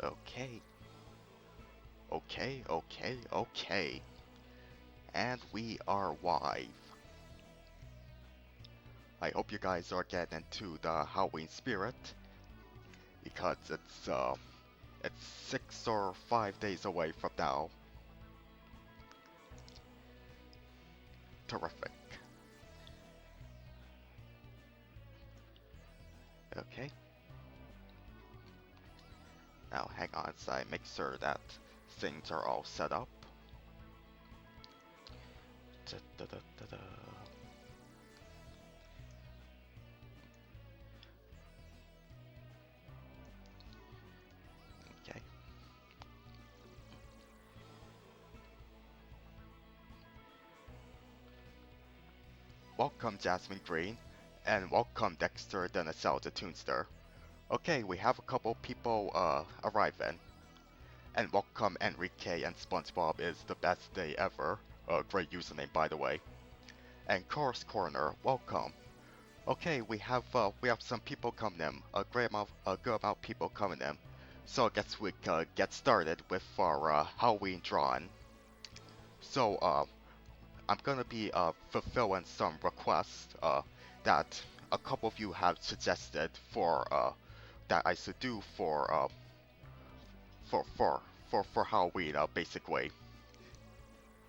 Okay, okay. And we are live. I hope you guys are getting into the Halloween spirit because it's 6 or 5 days away from now. Terrific. Okay. Now hang on so I make sure that things are all set up. Da-da-da-da-da. Okay. Welcome Jasmine Green, and welcome Dexter Dennisel the Toonster. Okay, we have a couple people arriving. And welcome Enrique and SpongeBob is the best day ever. Great username by the way. And Course Corner, welcome. Okay, we have some people coming in. A good amount of people coming in. So I guess we get started with our Halloween drawing. So I'm gonna be fulfilling some requests that a couple of you have suggested for that I should do for for for Halloween, basically.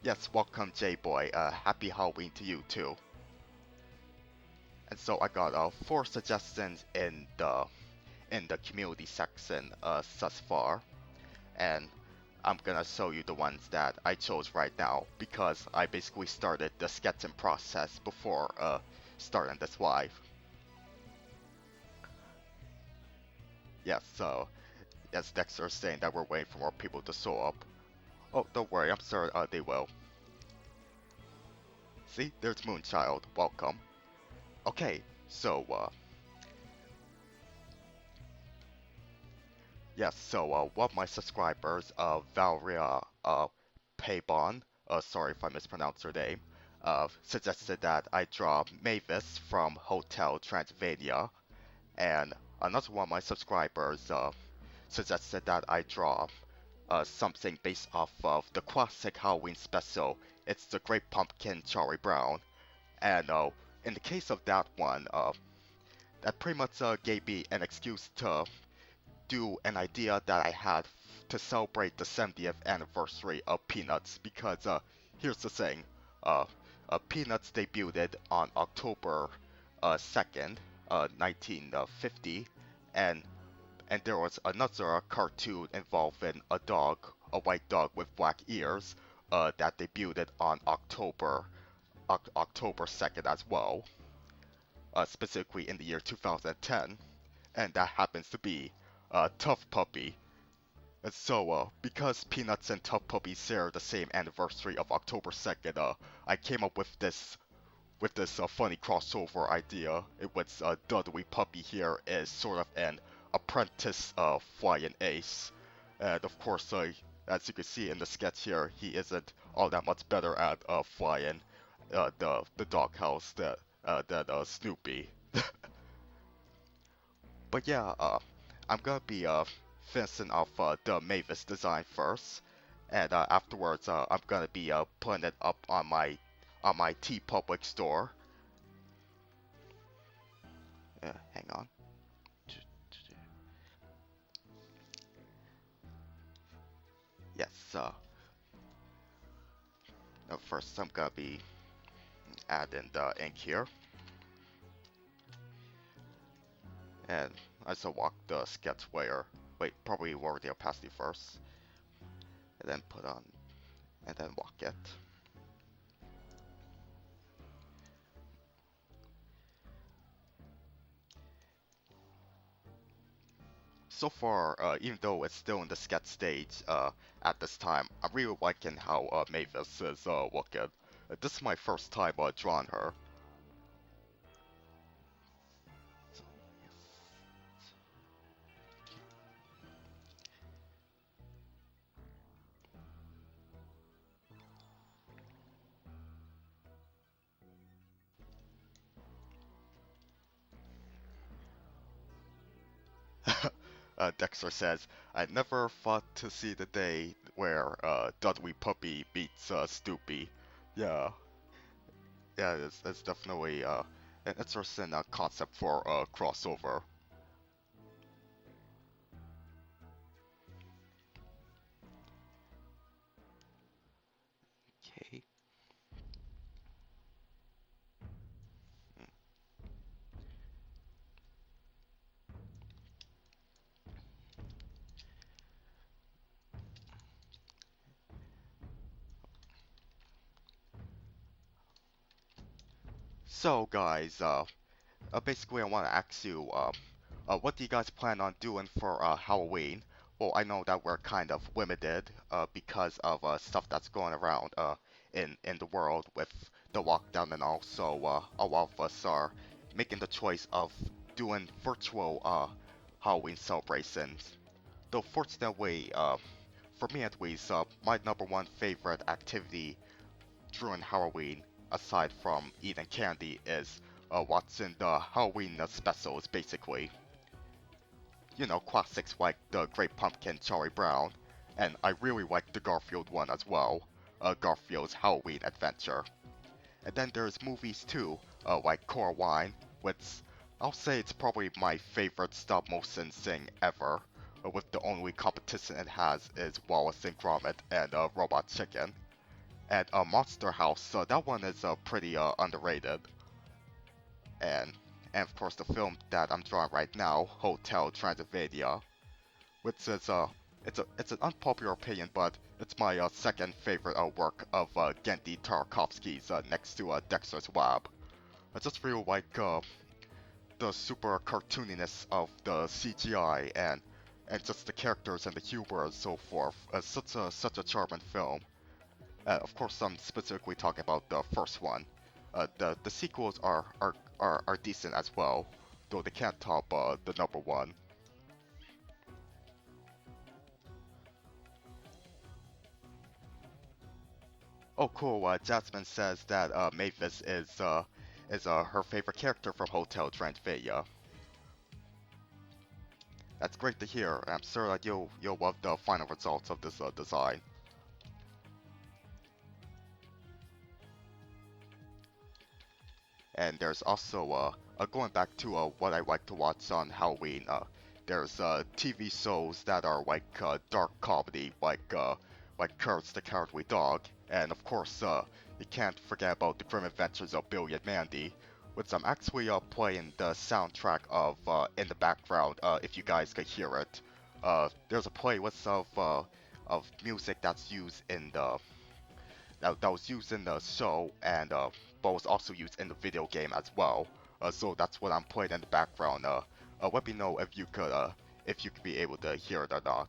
Yes, welcome J-Boy. Happy Halloween to you too. And so I got 4 suggestions in the community section thus far, and I'm gonna show you the ones that I chose right now because I basically started the sketching process before starting this live. Yes, so yes, Dexter's saying that we're waiting for more people to show up. Oh, don't worry, I'm sure they will. See, there's Moonchild. Welcome. Okay, so yes, so one of my subscribers, Valeria Paybon, sorry if I mispronounced her name, suggested that I draw Mavis from Hotel Transylvania, and another one of my subscribers suggested that I draw something based off of the classic Halloween special. It's the Great Pumpkin Charlie Brown, and in the case of that one, that pretty much gave me an excuse to do an idea that I had to celebrate the 70th anniversary of Peanuts because here's the thing, uh, Peanuts debuted on October 2nd, 1950, and there was another cartoon involving a dog, a white dog with black ears, that debuted on October 2nd as well, specifically in the year 2010, and that happens to be Tough Puppy. And so, because Peanuts and Tough Puppy share the same anniversary of October 2nd, I came up with this funny crossover idea. It was Dudley Puppy here is sort of an apprentice flying ace, and of course, as you can see in the sketch here, he isn't all that much better at flying the doghouse than Snoopy. But yeah, I'm gonna be finishing off the Mavis design first, and afterwards I'm gonna be putting it up on my TeePublic store. Hang on. Yes. First I'm gonna be adding the ink here, and I shall walk the sketch layer. Wait, probably work the opacity first, and then put on, and then walk it. So far, even though it's still in the sketch stage at this time, I'm really liking how Mavis is looking. This is my first time drawing her. Dexter says, I never thought to see the day where Dudley Puppy beats Stoopy. Yeah, yeah, it's definitely an interesting concept for a crossover. Okay. So guys, basically I want to ask you, what do you guys plan on doing for Halloween? Well, I know that we're kind of limited because of stuff that's going around in the world with the lockdown and all. So a lot of us are making the choice of doing virtual Halloween celebrations. Though fortunately, for me at least, my number one favorite activity during Halloween, aside from eating candy, is watching the Halloween specials, basically. You know, classics like the Great Pumpkin, Charlie Brown, and I really like the Garfield one as well, Garfield's Halloween Adventure. And then there's movies too, like Coraline, which I'll say it's probably my favorite stop motion thing ever, with the only competition it has is Wallace and Gromit and Robot Chicken. And Monster House, so that one is pretty underrated. And of course the film that I'm drawing right now, Hotel Transylvania, which is it's an unpopular opinion, but it's my second favorite work of Genndy Tartakovsky's next to Dexter's Lab. I just feel like the super cartooniness of the CGI and just the characters and the humor and so forth. Such a charming film. Of course, I'm specifically talking about the first one. The sequels are decent as well, though they can't top the number one. Oh, cool. Jasmine says that Mavis is her favorite character from Hotel Transylvania. That's great to hear. I'm sure that you'll love the final results of this design. And there's also going back to what I like to watch on Halloween. There's TV shows that are like dark comedy, like Courage the Cowardly Dog, and of course you can't forget about the Grim Adventures of Billy and Mandy, which I'm actually playing the soundtrack of in the background. If you guys could hear it, there's a playlist of music that's used in that was used in the show and but was also used in the video game as well. So that's what I'm playing in the background. Let me know if you could be able to hear it or not.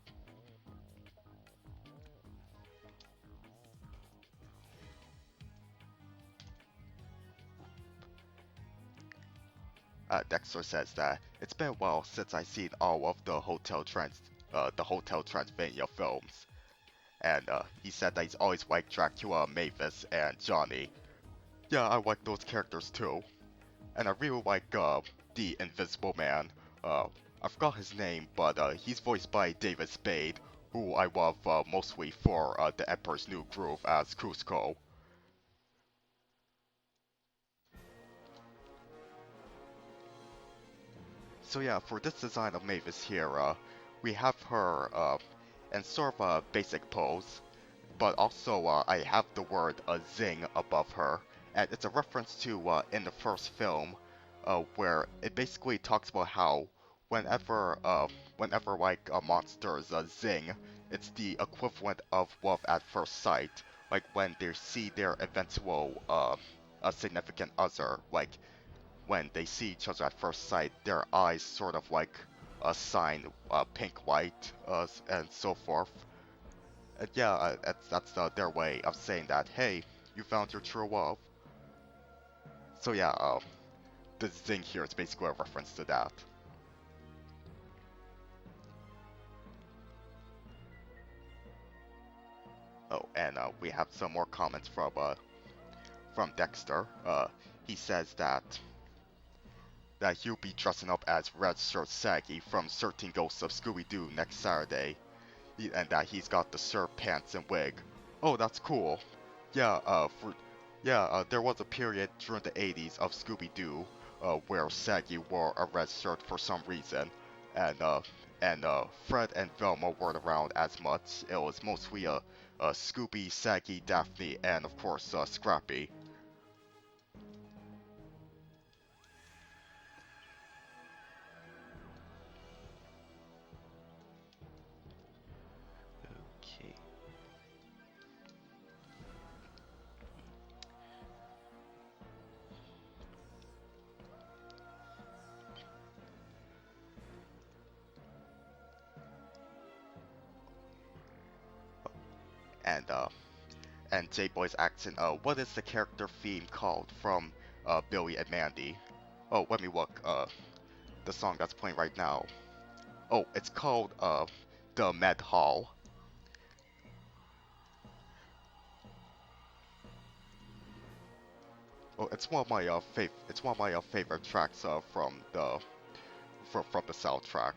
Dexter says that it's been a while since I've seen all of the Hotel Transylvania films, and he said that he's always liked Dracula, Mavis, and Johnny. Yeah, I like those characters too. And I really like the Invisible Man. I forgot his name, but he's voiced by David Spade, who I love mostly for The Emperor's New Groove as Cusco. So yeah, for this design of Mavis here, we have her in sort of a basic pose, but also I have the word zing above her, and it's a reference to in the first film, where it basically talks about how whenever like monsters zing, it's the equivalent of love at first sight, like when they see their eventual a significant other, like when they see each other at first sight, their eyes sort of like a sign pink white and so forth. Yeah, that's their way of saying that, hey, you found your true love. So yeah, the zing here is basically a reference to that. Oh, and we have some more comments from Dexter. He says that that he'll be dressing up as Red Shirt Saggy from 13 Ghosts of Scooby-Doo next Saturday, and that he's got the surf pants and wig. Oh, that's cool. Yeah, there was a period during the 80s of Scooby-Doo where Saggy wore a red shirt for some reason, and uh, and Fred and Velma weren't around as much. It was mostly Scooby, Saggy, Daphne, and of course Scrappy. Okay. And J-Boy's asking, what is the character theme called from Billy and Mandy? Oh, let me look. The song that's playing right now. Oh, it's called the Med Hall. Oh, it's one of my it's one of my favorite tracks from the soundtrack.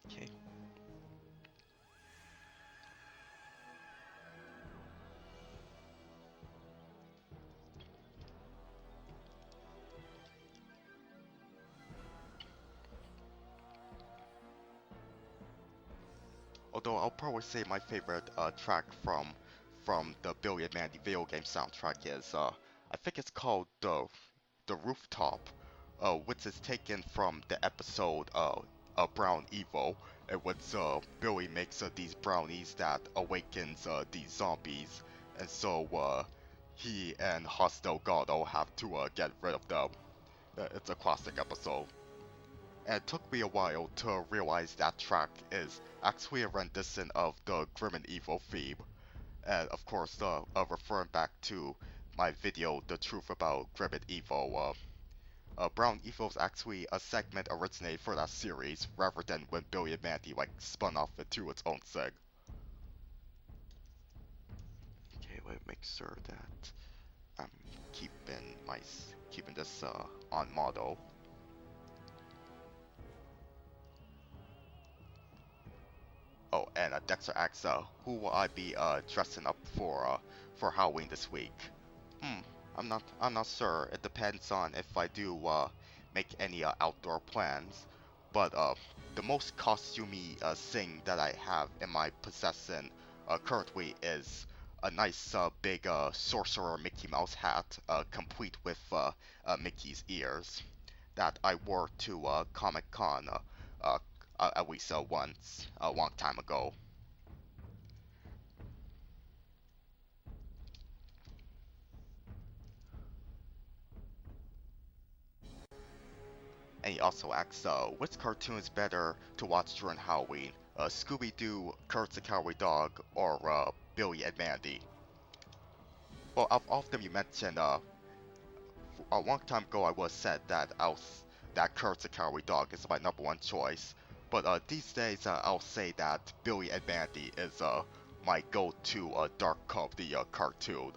Okay. Although I'll probably say my favorite track from the Billy and Mandy video game soundtrack is I think it's called the Rooftop, which is taken from the episode Brown Evil, in which Billy makes these brownies that awakens these zombies, and so he and Hoss Delgado have to get rid of them. It's a classic episode. And it took me a while to realize that track is actually a rendition of the Grim and Evil theme. And of course, referring back to my video, The Truth About Grim and Evil, Brown Evil is actually a segment originated for that series, rather than when Billy and Mandy spun off into its own thing. Okay, let me make sure that I'm keeping this on model. Oh, and Dexter asks, who will I be dressing up for Halloween this week? Hmm, I'm not sure. It depends on if I do make any outdoor plans. But the most costumey thing that I have in my possession currently is a nice big sorcerer Mickey Mouse hat, complete with Mickey's ears, that I wore to Comic Con uh, at least once a long time ago. And he also asks, which cartoon is better to watch during Halloween? Scooby-Doo, Kurt the Cowardly Dog, or Billy and Mandy? Well, of them you mentioned, a long time ago I was said that that Kurt the Cowardly Dog is my number one choice. But these days I'll say that Billy and Mandy is my go-to dark comedy cartoon.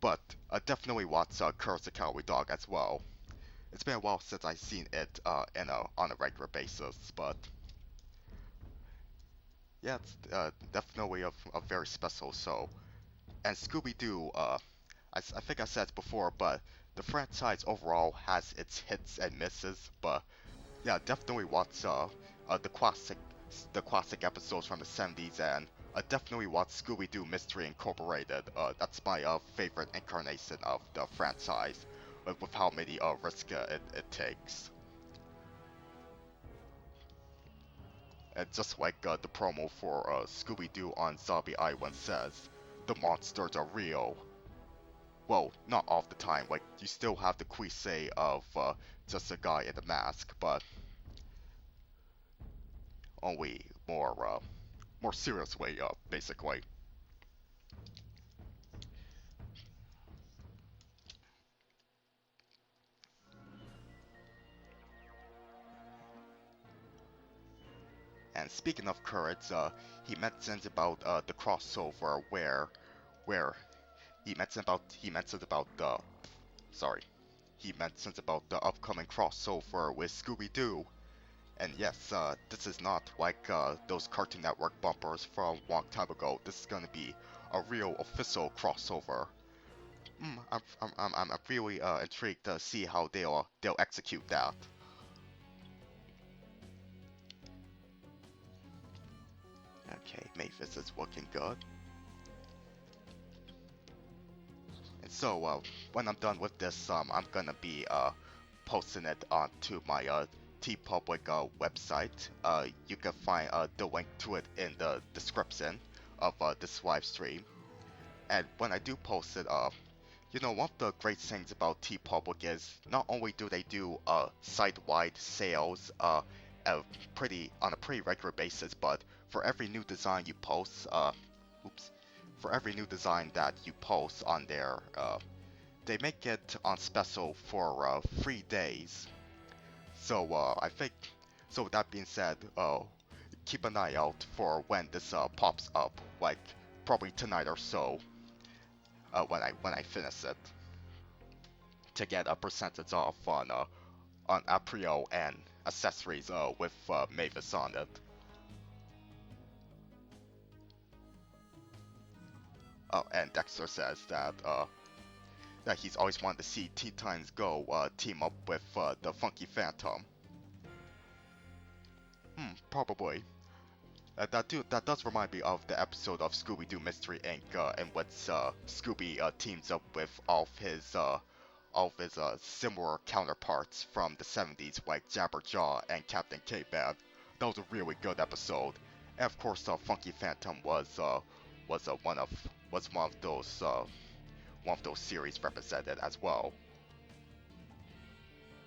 But I definitely watch Kurt the Cowardly Dog as well. It's been a while since I've seen it on a regular basis, but yeah, it's definitely a very special show. And Scooby-Doo, I think I said it before, but the franchise overall has its hits and misses. But yeah, definitely watch the classic episodes from the 70s, and definitely watch Scooby-Doo Mystery Incorporated. That's my favorite incarnation of the franchise, with how many risks it takes. And just like the promo for Scooby-Doo on Zombie Island says, the monsters are real. Well, not all the time. Like, you still have the cliche of just a guy in a mask, but only more serious way, basically. And speaking of currents, he mentions about the crossover where he mentions about the sorry he mentions about the upcoming crossover with Scooby-Doo. And yes, this is not like those Cartoon Network bumpers from a long time ago. This is gonna be a real official crossover. I'm really intrigued to see how they'll execute that. Okay, Mavis is looking good. And so when I'm done with this, I'm gonna be posting it onto my TeePublic website. You can find the link to it in the description of this live stream. And when I do post it, one of the great things about TeePublic is not only do they do site-wide sales on a pretty regular basis, but for every new design you post, oops, for every new design that you post on there, they make it on special for 3 days. So I think, so with that being said, keep an eye out for when this pops up, like probably tonight or so, when I finish it, to get a percentage off on Aprio and accessories with Mavis on it. Oh, and Dexter says that he's always wanted to see Teen Titans Go team up with the Funky Phantom. Probably. That does remind me of the episode of Scooby-Doo Mystery Inc. In which Scooby teams up with all of his similar counterparts from the 70s, like Jabberjaw and Captain K-Man. That was a really good episode. And of course, Funky Phantom was one of those series represented as well.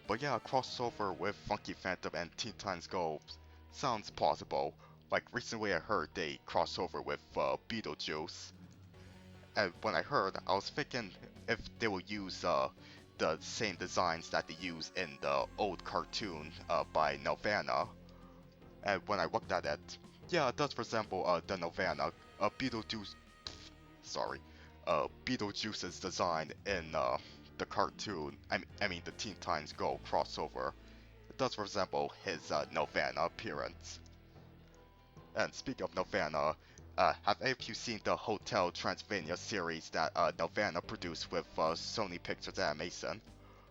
But yeah, a crossover with Funky Phantom and Teen Titans Go sounds plausible. Like recently I heard they crossover with Beetlejuice, and when I heard, I was thinking if they will use the same designs that they use in the old cartoon by Nelvana. And when I looked at it, yeah, it does resemble the Nelvana. Beetlejuice, sorry, Beetlejuice's design in the cartoon. I mean the Teen Titans Go crossover. It does resemble his Nelvana appearance. And speaking of Nelvana, have any of you seen the Hotel Transylvania series that Nelvana produced with Sony Pictures Animation?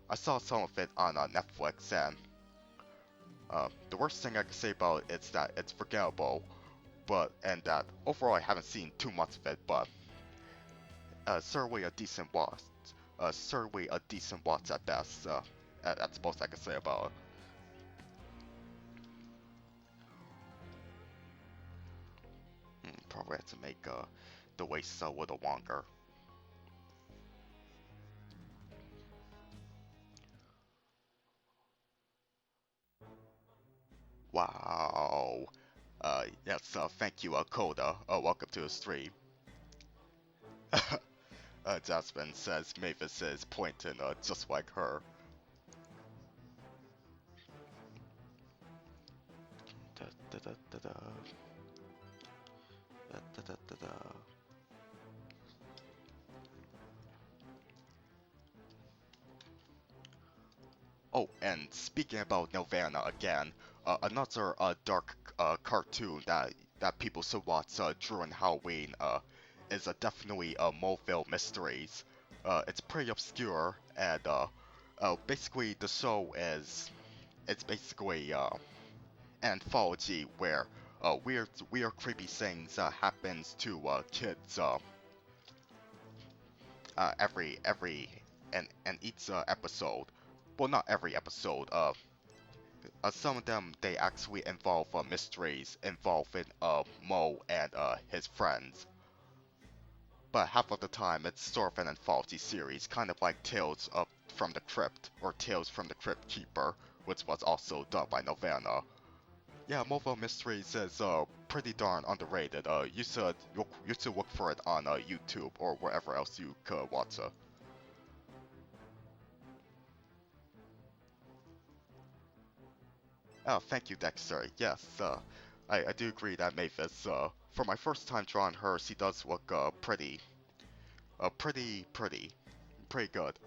I saw some of it on Netflix, and the worst thing I can say about it is that it's forgettable, and that overall I haven't seen too much of it, but certainly a decent watch. Certainly a decent watch at best. That's most I can say about it. Probably have to make the waist a little longer. Wow. Yes, thank you, Coda. Welcome to the stream. Jasmine says Mavis is pointing just like her. Da, da, da, da, da. Da, da, da, da, da. Oh, and speaking about Nelvana again, another dark cartoon that people should watch during Halloween is definitely Moleville Mysteries. It's pretty obscure, and basically the show is it's basically anthology where weird creepy things happens to kids every and each episode. Well, not every episode. Some of them they actually involve mysteries involving Mo and his friends. But half of the time it's sort of an anthology series, kind of like from the Crypt or Tales from the Crypt Keeper, which was also done by Nelvana. Yeah, Mobile Mysteries is pretty darn underrated. You should look for it on YouTube or wherever else you could watch it. Oh, thank you, Dexter. Yes, I do agree that Mavis, for my first time drawing her, she does look pretty good.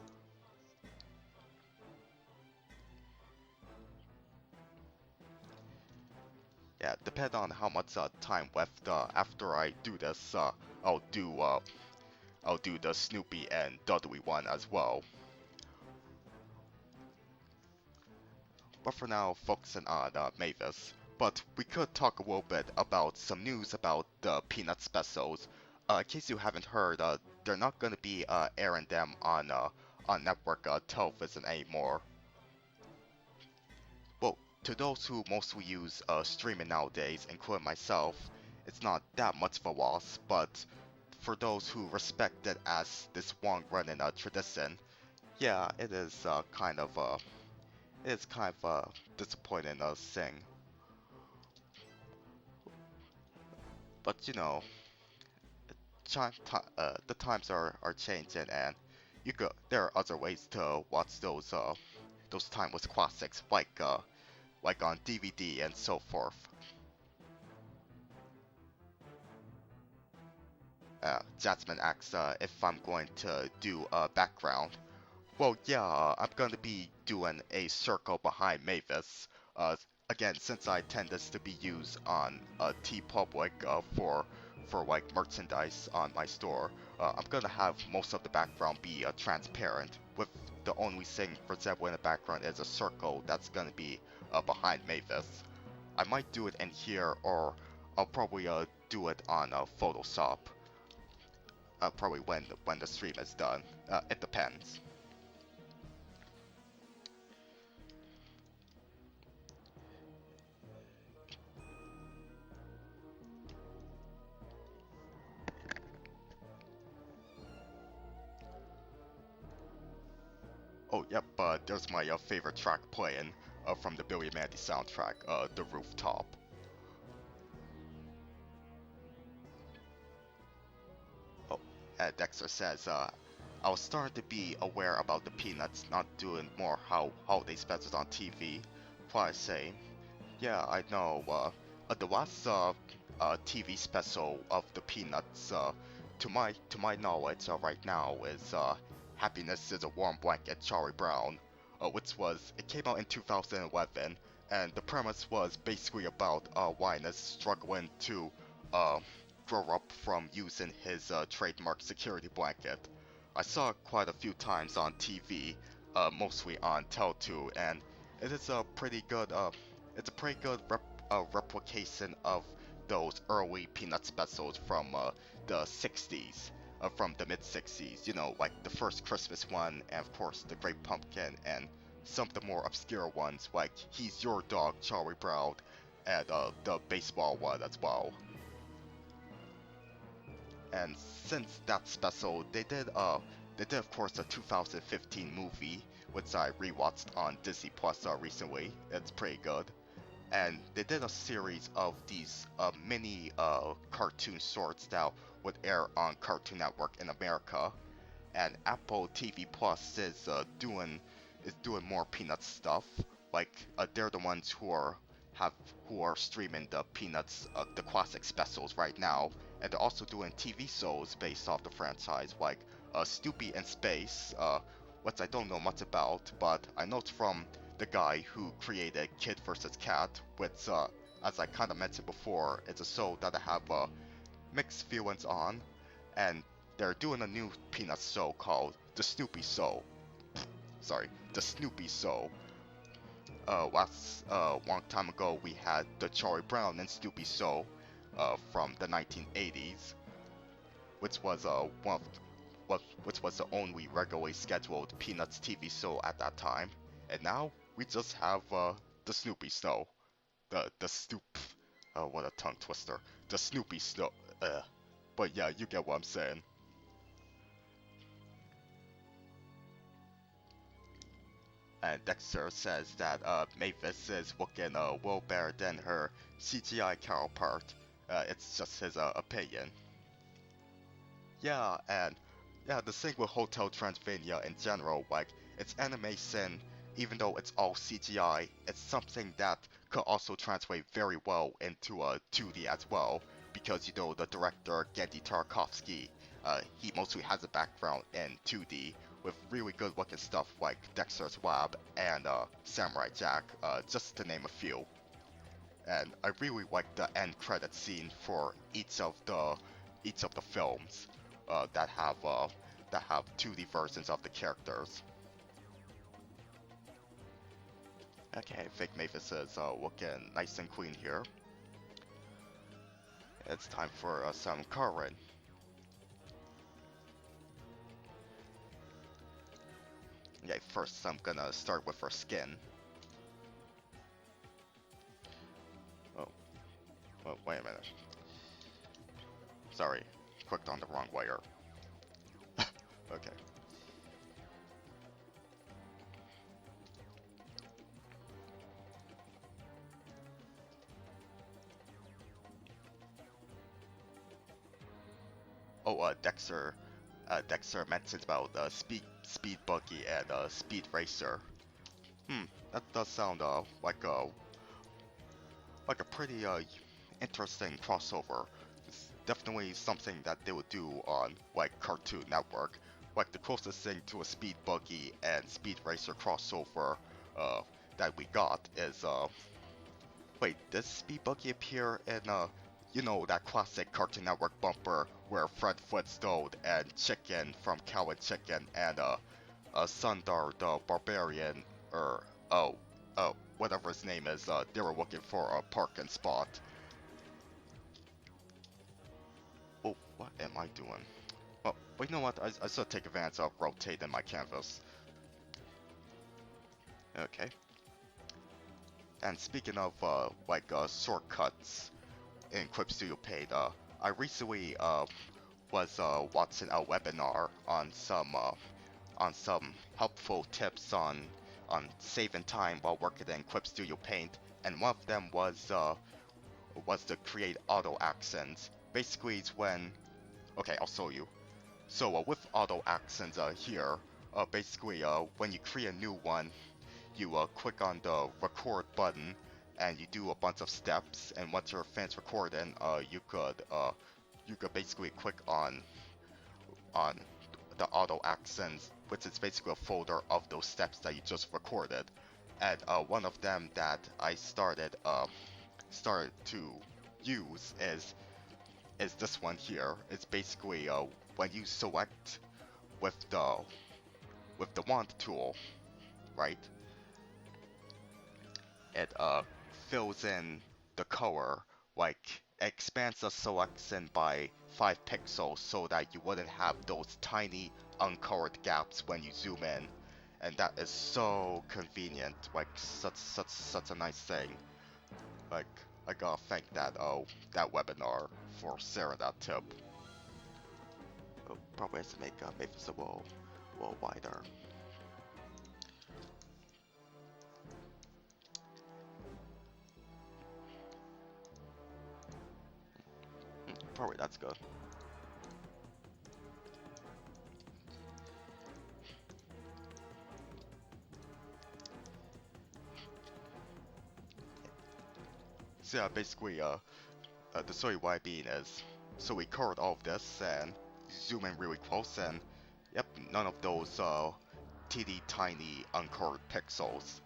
Yeah, depend on how much time left after I do this, I'll do uh, I'll do the Snoopy and Dudley one as well. But for now, focusing on Mavis. But we could talk a little bit about some news about the Peanut specials. In case you haven't heard, they're not gonna be airing them on network television anymore. Well, to those who mostly use streaming nowadays, including myself, it's not that much of a loss. But for those who respect it as this long-running tradition, yeah, it's kind of a disappointing thing. But you know, the times are changing, and there are other ways to watch those timeless classics, like on DVD and so forth. Jasmine asks if I'm going to do a background. Well, yeah, I'm gonna be doing a circle behind Mavis. Again, since I tend this to be used on TeePublic for like merchandise on my store, I'm gonna have most of the background be transparent, with the only thing, for example, in the background is a circle that's gonna be behind Mavis. I might do it in here, or I'll probably do it on Photoshop. Probably when the stream is done. It depends. Oh, yep, there's my favorite track playing from the Billy and Mandy soundtrack, The Rooftop. Oh, Dexter says, I was starting to be aware about the Peanuts not doing more holiday specials on TV. What I say, yeah, I know, the last TV special of the Peanuts, to my knowledge, right now is "Happiness Is a Warm Blanket," Charlie Brown, it came out in 2011, and the premise was basically about Linus struggling to uh, grow up from using his trademark security blanket. I saw it quite a few times on TV, mostly on Tele2, and it is a pretty good replication of those early Peanut specials from the 60s, from the mid 60s, like the first Christmas one, and of course the Great Pumpkin, and some of the more obscure ones like He's Your Dog, Charlie Brown, and the baseball one as well. And since that special, they did of course a 2015 movie, which I rewatched on Disney Plus recently. It's pretty good. And they did a series of these mini cartoon shorts that would air on Cartoon Network in America. And Apple TV Plus is doing more Peanuts stuff. Like they're the ones have who are streaming the Peanuts the classic specials right now, and they're also doing TV shows based off the franchise, like Snoopy in Space, which I don't know much about, but I know it's from the guy who created Kid vs. Cat, which, as I kind of mentioned before, it's a show that I have mixed feelings on, and they're doing a new Peanuts show called The Snoopy Show. Sorry, The Snoopy Show. Long time ago, we had the Charlie Brown and Snoopy Show from the 1980s, which was which was the only regularly scheduled Peanuts TV show at that time. And now we just have the Snoopy Show, the Snoop. What a tongue twister. The Snoopy Show. But yeah, you get what I'm saying. And Dexter says that Mavis is looking well better than her CGI counterpart. It's just his opinion. Yeah, and yeah, the thing with Hotel Transylvania in general, like its animation even though it's all CGI, it's something that could also translate very well into 2D as well, because you know the director Genndy Tartakovsky, he mostly has a background in 2D with really good looking stuff like Dexter's Lab and Samurai Jack, just to name a few. And I really like the end credit scene for each of the films that have 2D versions of the characters. Okay, I think Mavis is looking nice and clean here. It's time for some coloring. Okay, first I'm gonna start with her skin. Oh, well, wait a minute. Sorry, clicked on the wrong layer. Okay. Oh, Dexter mentioned about speed buggy and speed racer. That does sound like a pretty interesting crossover. It's definitely something that they would do on like Cartoon Network. Like the closest thing to a speed buggy and speed racer crossover uh, that we got is wait, does speed buggy appear in you know that classic Cartoon Network bumper where Fred Flintstone and Chicken from Cow and Chicken and Sundar the Barbarian or oh whatever his name is, they were looking for a parking spot. Oh, what am I doing? Well, you know what? I should take advantage of rotating my canvas. Okay. And speaking of shortcuts in Clip Studio Paint, I recently was watching a webinar on some helpful tips on saving time while working in Clip Studio Paint, and one of them was to create auto accents. Basically, it's when okay, I'll show you. So with auto accents here, basically when you create a new one, you click on the record button and you do a bunch of steps, and once you're finished recording, you could basically click on the auto accents, which is basically a folder of those steps that you just recorded. And one of them that I started to use is this one here. It's basically when you select with the wand tool, right? It fills in the color, like expands the selection by 5 pixels so that you wouldn't have those tiny uncolored gaps when you zoom in, and that is so convenient. Like such a nice thing. Like I gotta thank that webinar for sharing that tip. Oh, probably has to make Mavis a little wider. Probably that's good. So yeah, basically, the story why being is, so we covered all of this and zoom in really close, and yep, none of those teeny tiny uncolored pixels.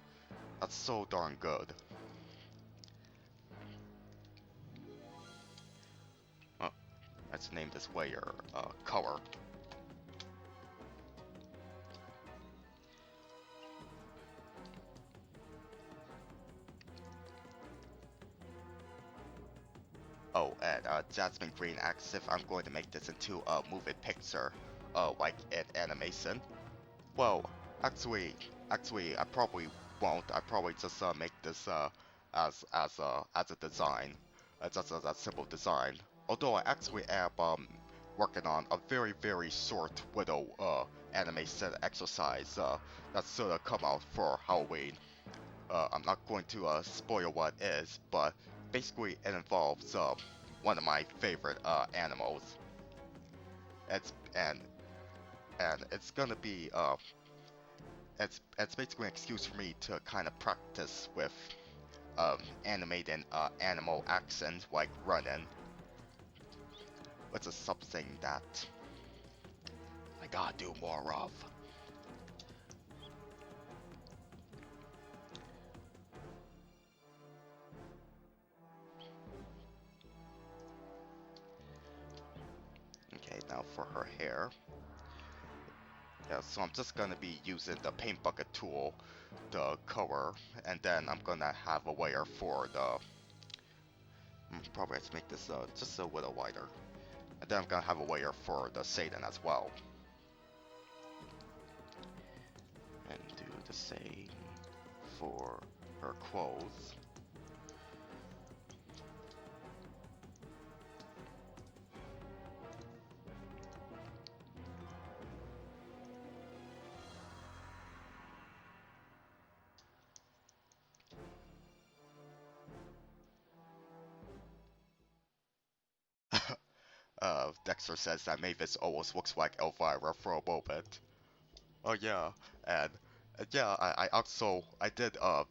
That's so darn good. Oh, let's name this layer color. Oh, and Jasmine Green asks if I'm going to make this into a moving picture, like in animation. Well, actually, I probably won't. I probably just make this as a design, just as a simple design. Although I actually am working on a very short Widow animation exercise that's gonna come out for Halloween. I'm not going to spoil what it is, but basically it involves one of my favorite animals. It's and it's gonna be it's basically an excuse for me to kind of practice with animating animal accents like running, which is something that I gotta do more of. Okay, now for her hair. Yeah, so I'm just gonna be using the paint bucket tool to color, and then I'm gonna have a layer for the. Probably have to make this just a little wider, and then I'm gonna have a layer for the Satan as well. And do the same for her clothes. Dexter says that Mavis almost looks like Elvira for a moment. Oh yeah, and yeah, I also I did a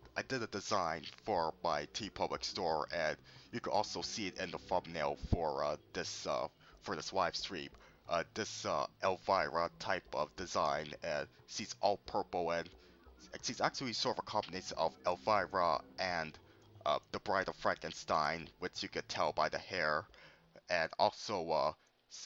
design for my TeePublic store, and you can also see it in the thumbnail for this live stream. This Elvira type of design, and she's all purple, and she's actually sort of a combination of Elvira and the Bride of Frankenstein, which you could tell by the hair, and also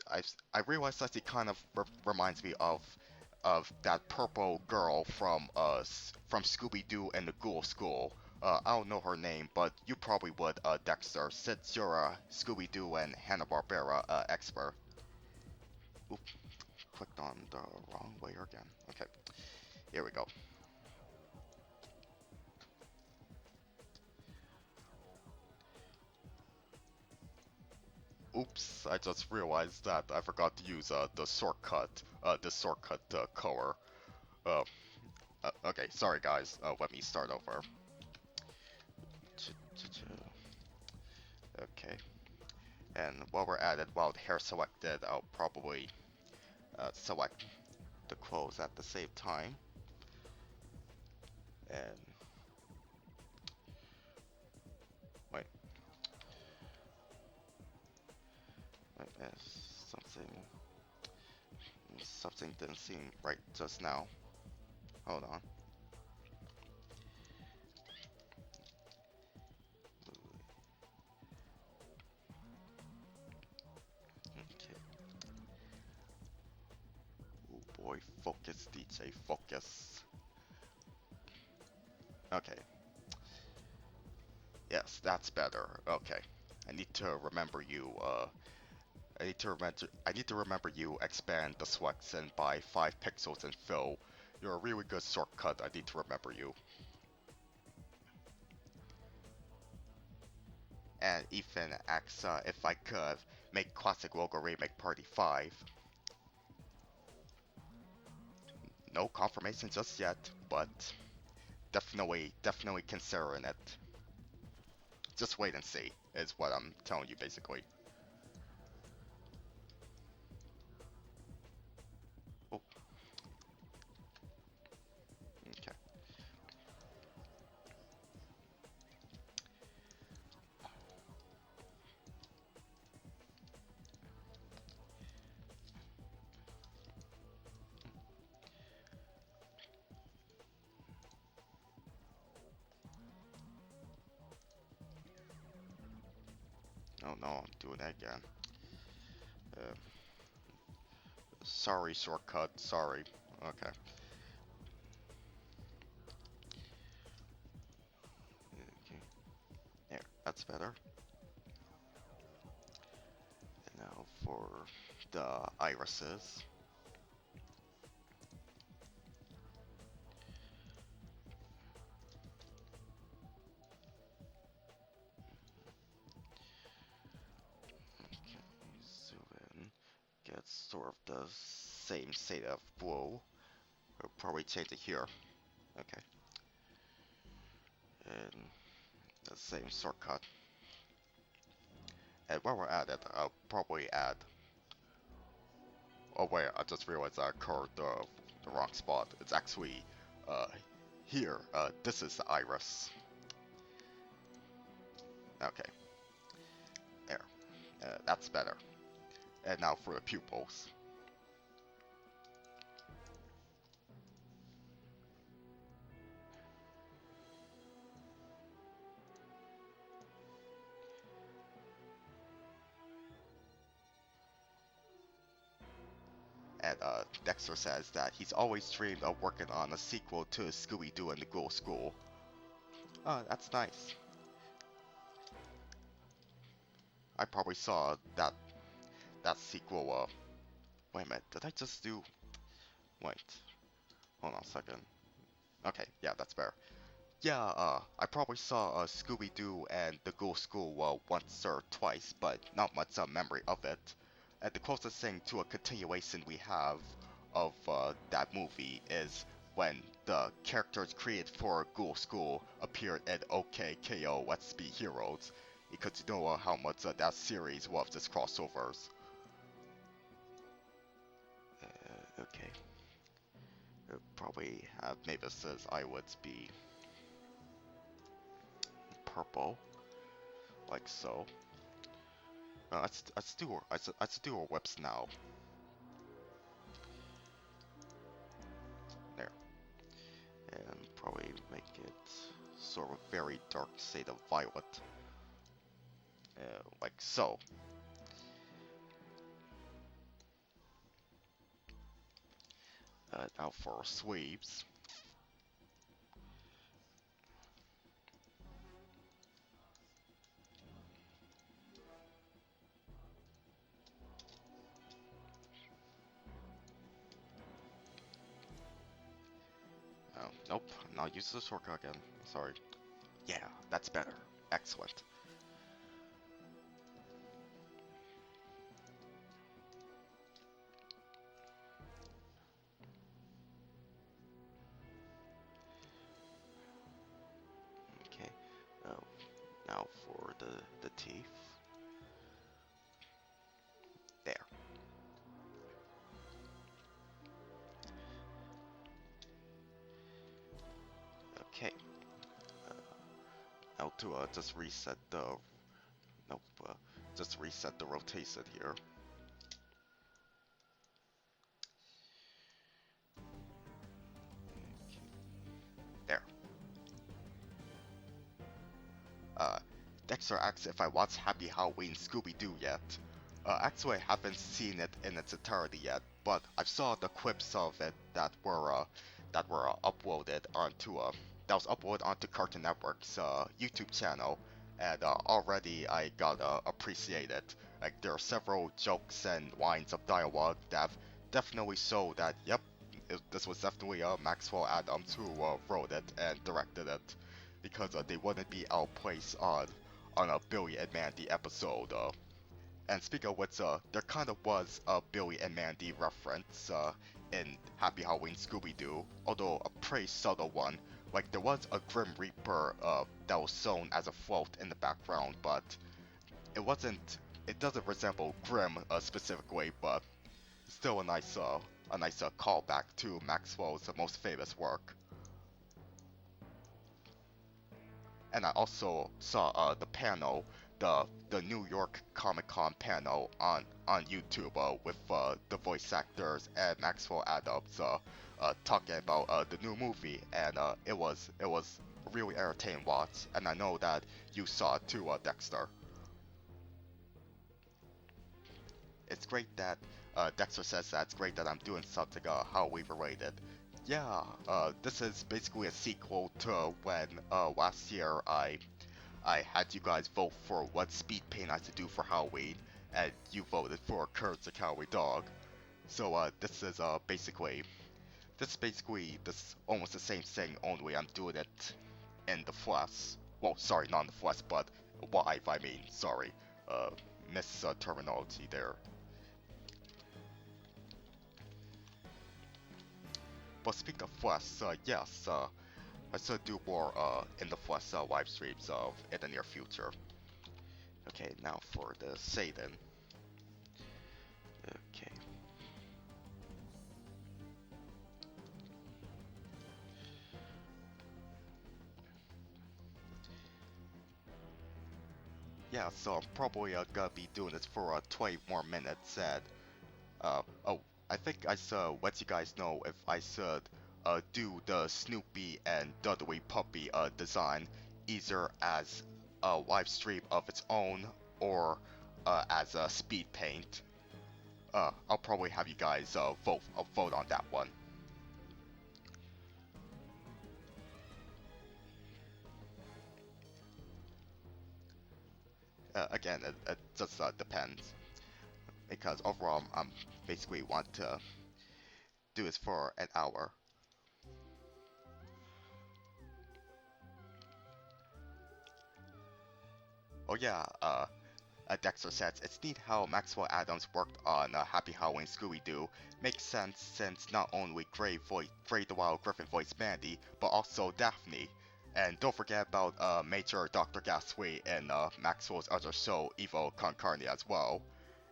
I realized that it kind of reminds me of that purple girl from Scooby-Doo and the Ghoul School. I don't know her name, but you probably would, Dexter, since you're a Scooby-Doo and Hanna-Barbera expert. Oop, clicked on the wrong layer again. Okay, here we go. Oops, I just realized that I forgot to use the shortcut color. Uh, okay, sorry guys. Let me start over. Okay, and while we're at it, while the hair selected, I'll probably select the clothes at the same time. And wait, something something didn't seem right just now. Hold on. Okay. Oh boy, focus, DJ, focus. Okay. Yes, that's better. Okay. I need to remember you. I need to remember you. Expand the selection by 5 pixels and fill. You're a really good shortcut. I need to remember you. And Ethan asks if I could make Classic Logo Remake Party 5. No confirmation just yet, but definitely considering it. Just wait and see, is what I'm telling you basically. Oh, okay. Oh no, I'm doing that again. Uh, sorry, shortcut, sorry. Okay. Okay. There, that's better. And now for the irises. Okay, zoom in. Get sort of the same shade of blue. We'll probably change it here. Okay. And the same shortcut. And while we're at it, I'll probably add. Oh wait, I just realized I curved the wrong spot. It's actually Uh, Here, this is the iris. Okay, there. That's better. And now for the pupils. And Dexter says that he's always dreamed of working on a sequel to Scooby-Doo and the Ghoul School. Oh, that's nice. I probably saw that sequel. Wait a minute, did I just do? Wait, hold on a second. Okay, yeah, that's better. Yeah, I probably saw Scooby-Doo and the Ghoul School once or twice, but not much memory of it. And the closest thing to a continuation we have of that movie is when the characters created for Ghoul School appeared in OKKO Let's Be Heroes, because you know how much that series loves its crossovers. Okay. Probably have Mavis's eyelids be purple, like so. Let's do our whips now. There, and probably make it sort of very dark shade of violet, like so. Now for our sleeves. Nope, now use the shortcut again. Sorry. Yeah, that's better. Excellent. Okay. Uh, Now for the teeth. There. Okay. Now to just reset the nope. Just reset the rotation here. There. Uh, Dexter asks if I watched Happy Halloween Scooby-Doo yet. Actually, I haven't seen it in its entirety yet, but I saw the clips of it that were uploaded onto that was uploaded onto Cartoon Network's YouTube channel, and already I got appreciated. Like there are several jokes and lines of dialogue that definitely show that yep, this was definitely Maxwell Adams who wrote it and directed it, because they wouldn't be out of place on a Billy and Mandy episode. And speaking of which, there kind of was a Billy and Mandy reference in Happy Halloween Scooby-Doo, although a pretty subtle one. Like there was a Grim Reaper that was shown as a float in the background, but it wasn't. It doesn't resemble Grim specifically, but still a nice callback to Maxwell's most famous work. And I also saw the panel, the New York Comic Con panel on YouTube with the voice actors and Maxwell Adams talking about the new movie, and it was a really entertaining watch. And I know that you saw it too, Dexter. It's great that Dexter says that it's great that I'm doing something Halloween related. Yeah, this is basically a sequel to when last year I had you guys vote for what speed paint I should do for Halloween, and you voted for Kurt's a Cowboy Dog. So this almost the same thing, only I'm doing it in the flesh. Well, sorry, not in the flesh, but live. I mean, sorry, miss terminology there. But speaking of flesh, yes, I should do more in the flesh live streams in the near future. Okay, now for the Satan. Okay. yeah, so I'm probably gonna be doing this for 20 more minutes, and oh, I think I should let you guys know if I should do the Snoopy and Dudley puppy design either as a live stream of its own or as a speed paint. I'll probably have you guys vote on that one. Again, it just depends because overall I'm basically want to do this for an hour. Oh yeah, Dexter says, it's neat how Maxwell Adams worked on Happy Halloween Scooby-Doo. Makes sense since not only Gray the Wild Griffin voiced Mandy, but also Daphne. And don't forget about Major Dr. Gasly in Maxwell's other show, Evil Con Carne as well.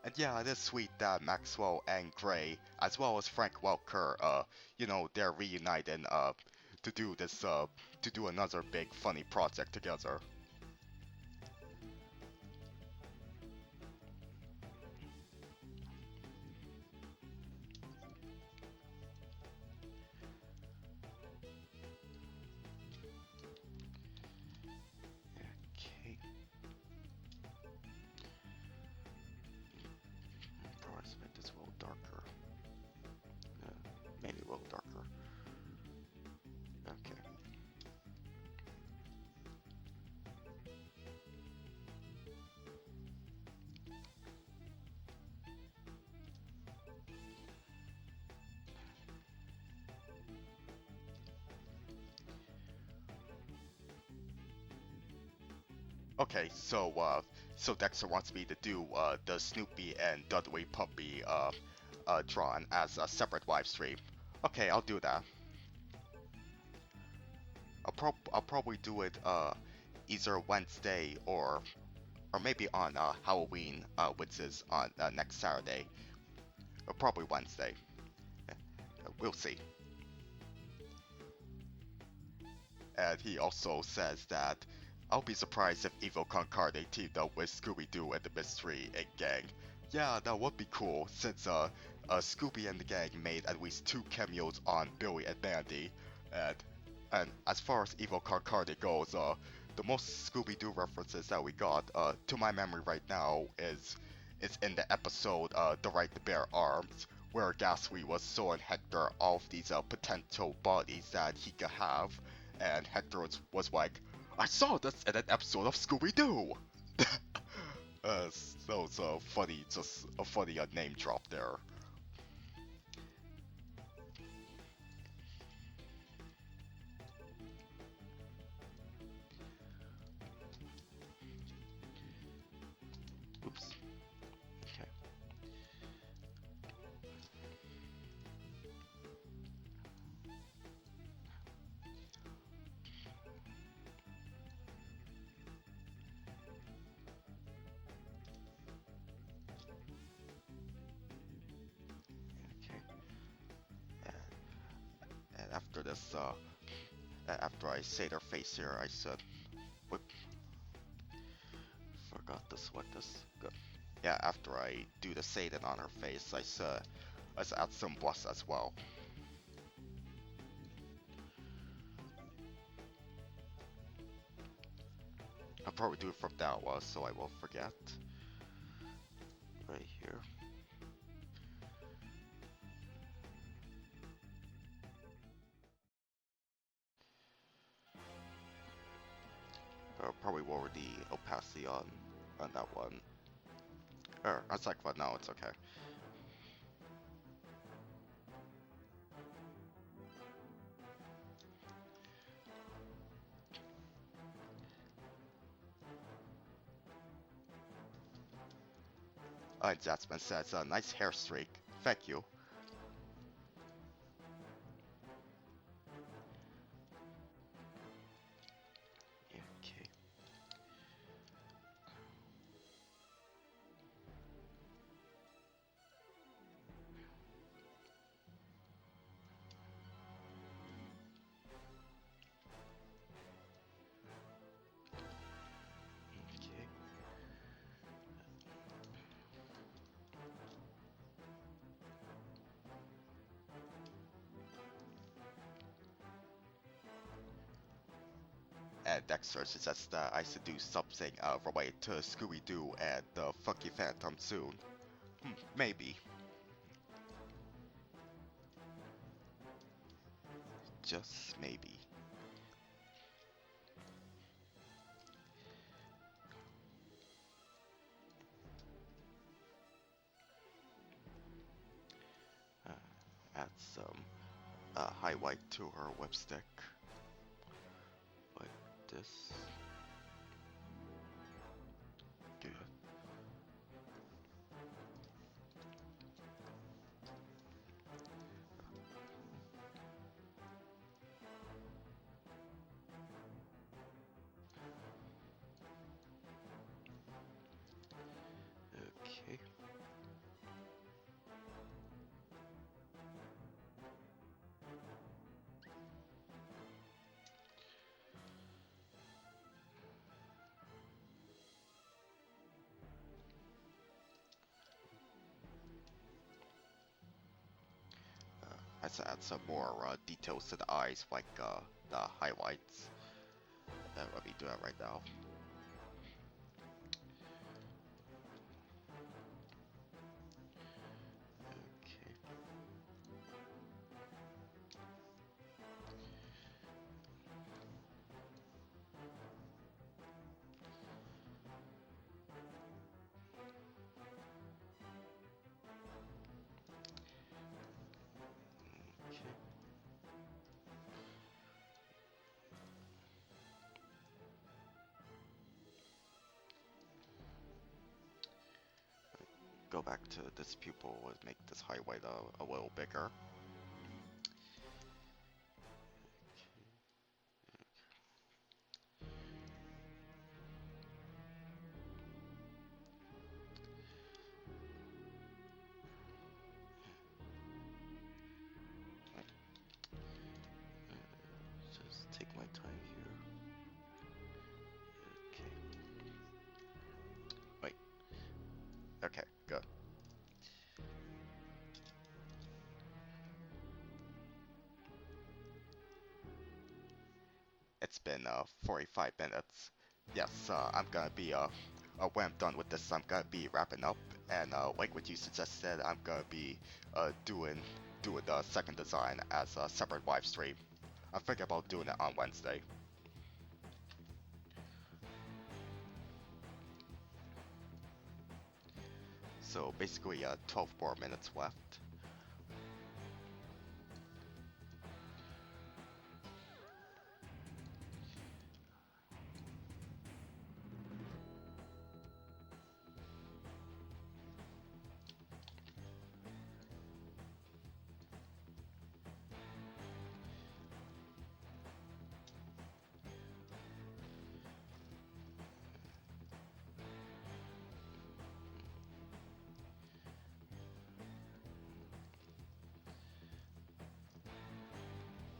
And yeah, it is sweet that Maxwell and Gray, as well as Frank Welker, they're reuniting to do this, to do another big funny project together. Okay. Probably make this a little darker. Maybe a little darker. Okay. Okay, so Dexter wants me to do the Snoopy and Dudley puppy drawn as a separate live stream. Okay, I'll do that. I'll probably do it either Wednesday or maybe on Halloween, which is on next Saturday, or probably Wednesday. We'll see. And he also says that I'll be surprised if Evil Con Carne teamed up with Scooby-Doo and the Mystery Inc. gang. Yeah, that would be cool, since Scooby and the gang made at least 2 cameos on Billy and Mandy. And, and as far as Evil Con Carne goes, the most Scooby-Doo references that we got, to my memory right now, is in the episode The Right to Bear Arms, where Ghastly was showing Hector all of these potential bodies that he could have, and Hector was like, I saw this in an episode of Scooby-Doo! So it's funny, just a funny name drop there. Oops. Okay. Okay. And after this, after I say their face here, I said, whoop, Forgot to select this. Good. yeah, after I do the Satan on her face, I said, let's add some blush as well. I'll probably do it from that one, so I won't forget. Right here. Probably lower the opacity on that one. That's like, but no, it's okay. Jatsman says, nice hair streak. Thank you. Yeah, okay. Okay. Dexter suggests that I should do something related to Scooby-Doo and the Funky Phantom soon. Maybe. Just maybe. Add some highlight to her lipstick. Like this. Good. Okay. I should add some more details to the eyes, like the highlights. Let me do that right now. Okay. Okay. Go back to this pupil and make this highlight a little bigger. Just take my time here. Okay. Wait. Okay, good. It's been 45 minutes. Yes, I'm gonna be when I'm done with this, I'm gonna be wrapping up, and like what you suggested, I'm gonna be doing the second design as a separate live stream. I'm thinking about doing it on Wednesday. So basically, 12 more minutes left.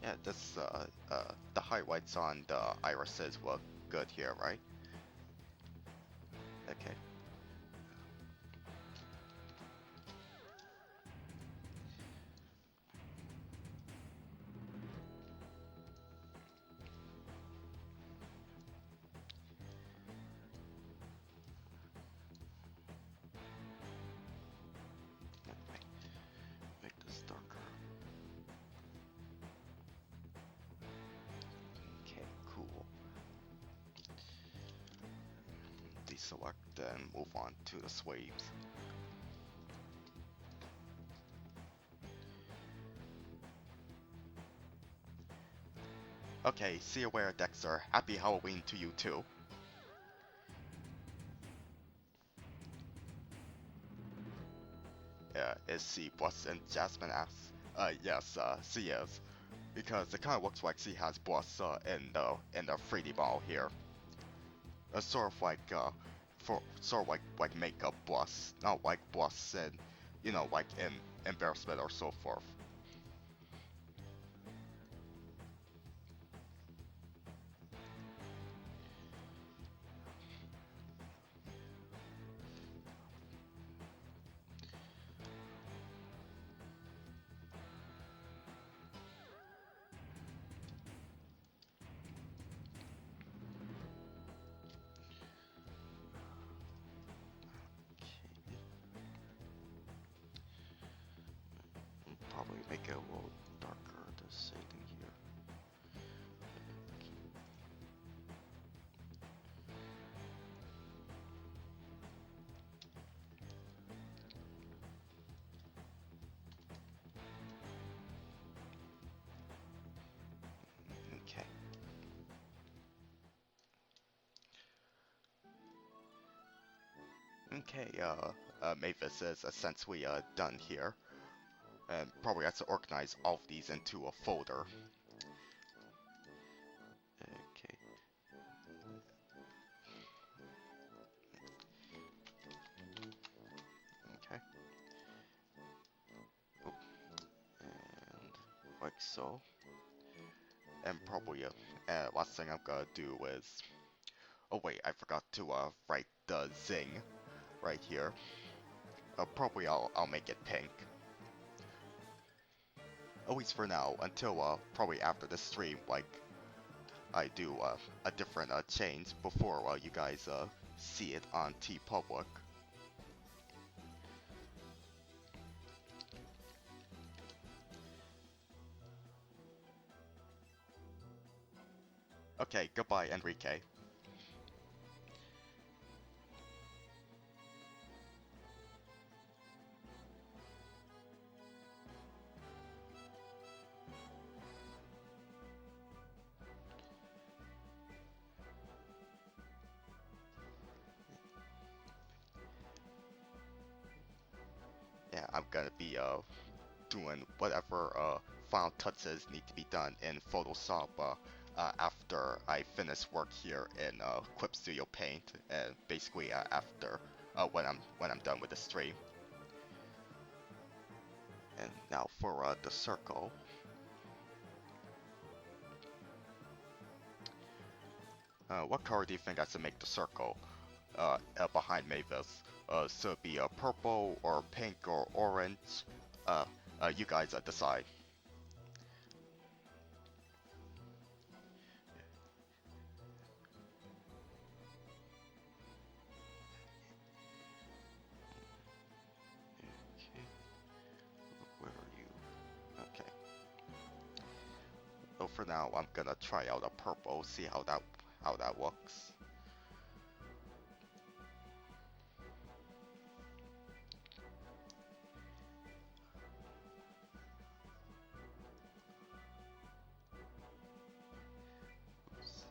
Yeah, this the highlights on the irises look good here, right? Okay. Make this darker. Okay, cool. Deselect and move on to the sleeves. Okay, see you later, Dexter. Happy Halloween to you too. Is she busting? Jasmine asks. Yes, she is. Because it kind of looks like she has bust in the 3D model here. Sort of like for sort of like makeup bust, not like bust and like embarrassment or so forth. make it a little darker, the shading here. Okay. Okay, Mavis is essentially done here, and probably has to organize all of these into a folder. Okay. Okay. Oh, and like so. And probably, last thing I'm gonna do is, oh wait, I forgot to write the zing right here. Probably I'll make it pink. At least for now, until probably after the stream, like I do a different change before you guys see it on TeePublic. Okay, goodbye, Enrique. Yeah, I'm gonna be doing whatever final touches need to be done in Photoshop after I finish work here in Clip Studio Paint, and basically after when I'm done with the stream. And now for the circle. What color do you think I should make the circle behind Mavis? So it'd be purple or pink or orange. Uh, you guys decide. Okay. Where are you? Okay. So for now, I'm gonna try out a purple, see how that looks. Oops.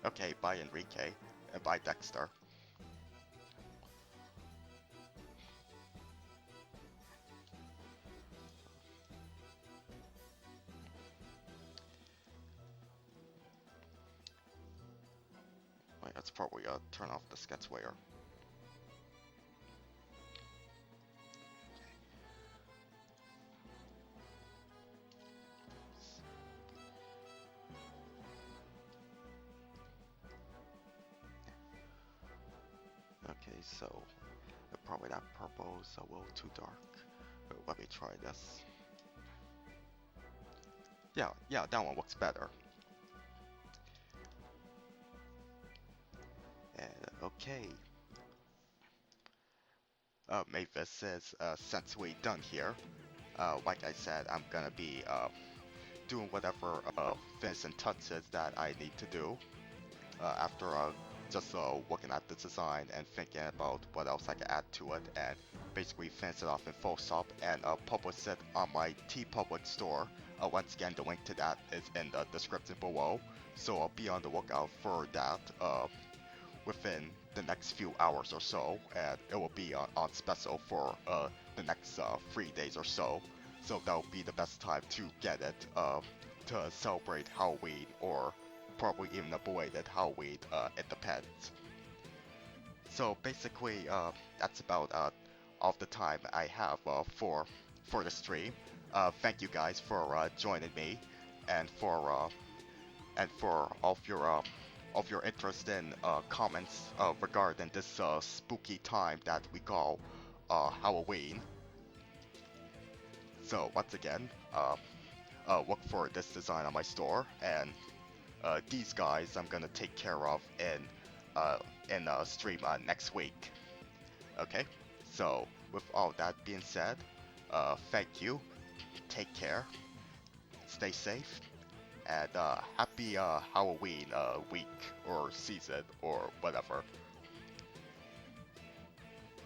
Okay, bye Enrique, and bye Dexter. Wait, let's probably turn off the sketch layer. Okay, so probably that purple is a little too dark. Let me try this. Yeah, that one looks better. And okay. Mavis is essentially done here. Like I said, I'm gonna be doing whatever finishing touches that I need to do after just looking at the design and thinking about what else I can add to it, and basically finish it off in Photoshop and publish it on my TeePublic store. Once again, the link to that is in the description below, so I'll be on the lookout for that within the next few hours or so, and it will be on special for the next 3 days or so. So that'll be the best time to get it to celebrate Halloween, or probably even a belated Halloween. It depends. So basically, that's about all the time I have for the stream. Thank you guys for joining me, and for all of your interest in comments regarding this spooky time that we call Halloween. So once again, look for this design on my store, and these guys I'm gonna take care of uh, in a stream next week. Okay, so with all that being said, thank you, take care, stay safe, and happy Halloween week or season or whatever.